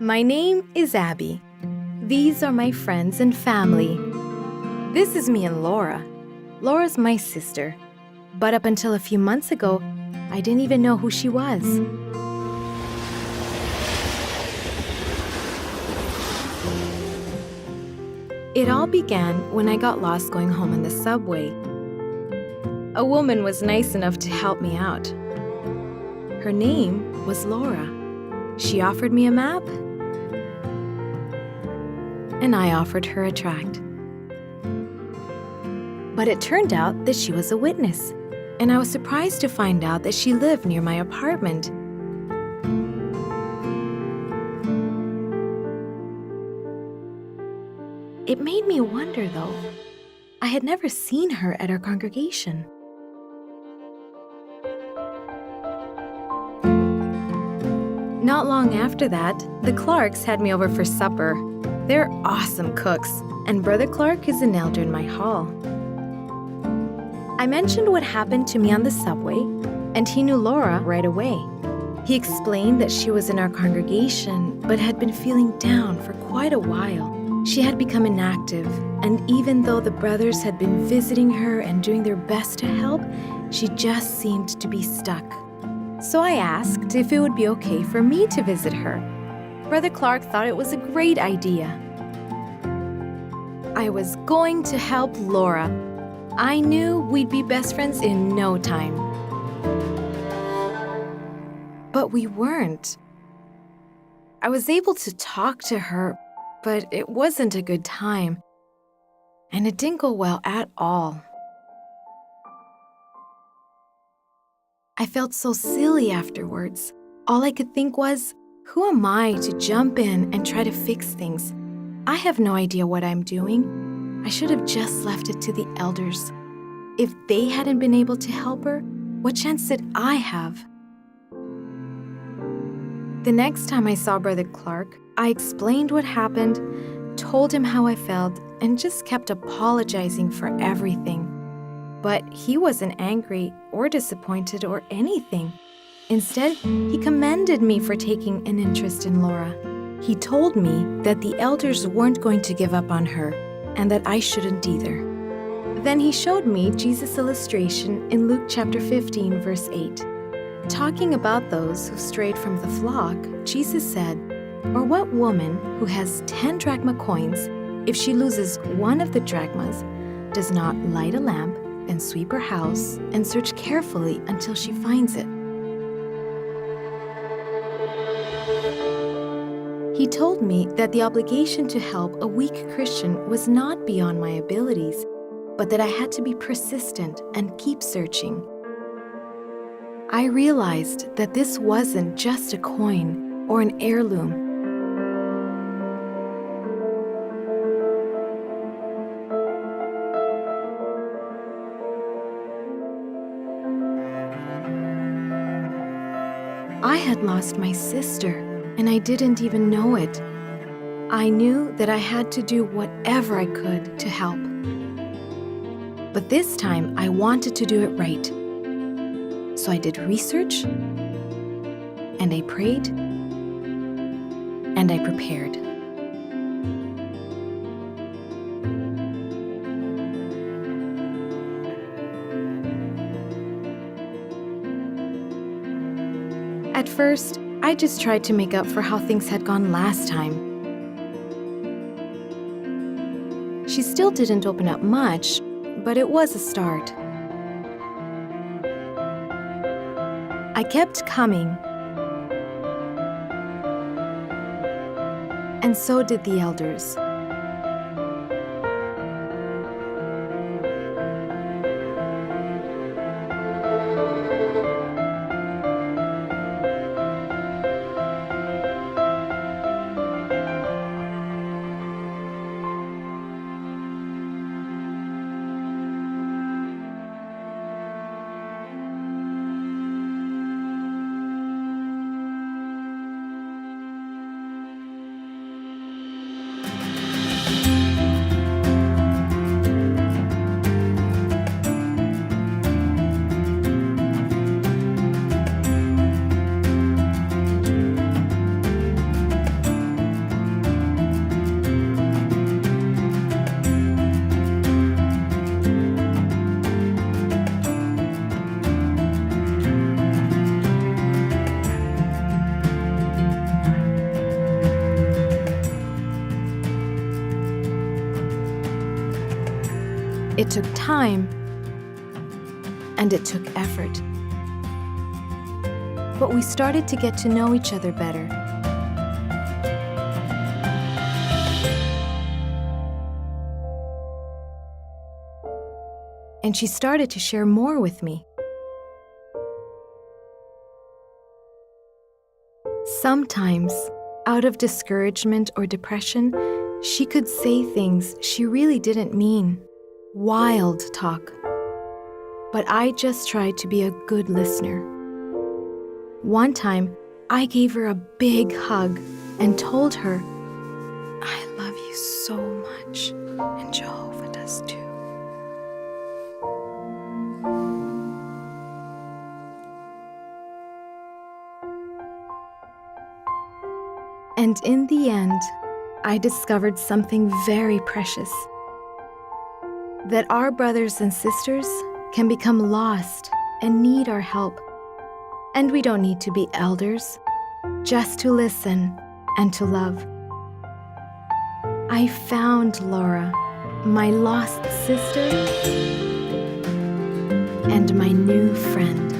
My name is Abby. These are my friends and family. This is me and Laura. Laura's my sister. But up until a few months ago, I didn't even know who she was. It all began when I got lost going home on the subway. A woman was nice enough to help me out. Her name was Laura. She offered me a map, and I offered her a tract. But it turned out that she was a witness, and I was surprised to find out that she lived near my apartment. It made me wonder, though. I had never seen her at our congregation. Not long after that, the Clarks had me over for supper. They're awesome cooks, and Brother Clark is an elder in my hall. I mentioned what happened to me on the subway, and he knew Laura right away. He explained that she was in our congregation, but had been feeling down for quite a while. She had become inactive, and even though the brothers had been visiting her and doing their best to help, she just seemed to be stuck. So I asked if it would be okay for me to visit her. Brother Clark thought it was a great idea. I was going to help Laura. I knew we'd be best friends in no time. But we weren't. I was able to talk to her, but it wasn't a good time. And it didn't go well at all. I felt so silly afterwards. All I could think was, who am I to jump in and try to fix things? I have no idea what I'm doing. I should have just left it to the elders. If they hadn't been able to help her, what chance did I have? The next time I saw Brother Clark, I explained what happened, told him how I felt, and just kept apologizing for everything. But he wasn't angry or disappointed or anything. Instead, he commended me for taking an interest in Laura. He told me that the elders weren't going to give up on her and that I shouldn't either. Then he showed me Jesus' illustration in Luke chapter 15, verse 8. Talking about those who strayed from the flock, Jesus said, "Or what woman who has 10 drachma coins, if she loses one of the drachmas, does not light a lamp and sweep her house and search carefully until she finds it?" He told me that the obligation to help a weak Christian was not beyond my abilities, but that I had to be persistent and keep searching. I realized that this wasn't just a coin or an heirloom. I had lost my sister, and I didn't even know it. I knew that I had to do whatever I could to help. But this time, I wanted to do it right. So I did research, and I prayed, and I prepared. At first, I just tried to make up for how things had gone last time. She still didn't open up much, but it was a start. I kept coming, and so did the elders. It took time, and it took effort. But we started to get to know each other better. And she started to share more with me. Sometimes, out of discouragement or depression, she could say things she really didn't mean. Wild talk. But I just tried to be a good listener. One time, I gave her a big hug and told her, "I love you so much, and Jehovah does too." And in the end, I discovered something very precious. That our brothers and sisters can become lost and need our help. And we don't need to be elders, just to listen and to love. I found Laura, my lost sister, and my new friend.